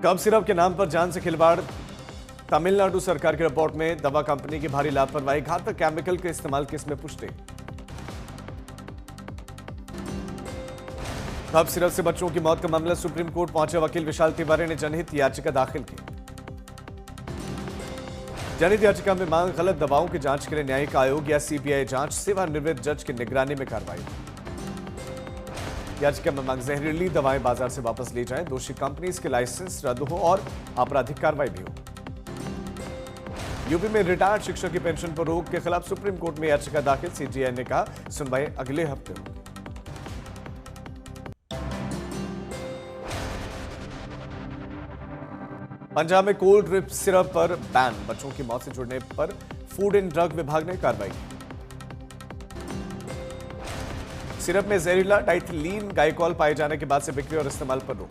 Cough syrup के नाम पर जान से खिलवाड़। तमिलनाडु सरकार की रिपोर्ट में दवा कंपनी की भारी लापरवाही, घातक केमिकल के इस्तेमाल की इसमें पुष्टि। कफ सिरप से बच्चों की मौत का मामला सुप्रीम कोर्ट पहुंचे वकील विशाल तिवारी ने जनहित याचिका दाखिल की। जनहित याचिका में मांग गलत दवाओं की जांच के लिए न्यायिक आयोग या सीबीआई जांच, सेवानिवृत्त जज की निगरानी में कार्रवाई। याचिका में मांग जहरीली दवाएं बाजार से वापस ली जाएं, दोषी कंपनीज के लाइसेंस रद्द हो और आपराधिक कार्रवाई भी हो। यूपी में रिटायर्ड शिक्षक की पेंशन पर रोक के खिलाफ सुप्रीम कोर्ट में याचिका दाखिल, सीजेआई ने कहा सुनवाई अगले हफ्ते होगी। पंजाब में कोल्ड ड्रिप सिरप पर बैन, बच्चों की मौत से जुड़ने पर फूड एंड ड्रग विभाग ने कार्रवाई की। सिरप में जहरीला डाइथिलीन ग्लाइकोल पाए जाने के बाद से बिक्री और इस्तेमाल पर रोक।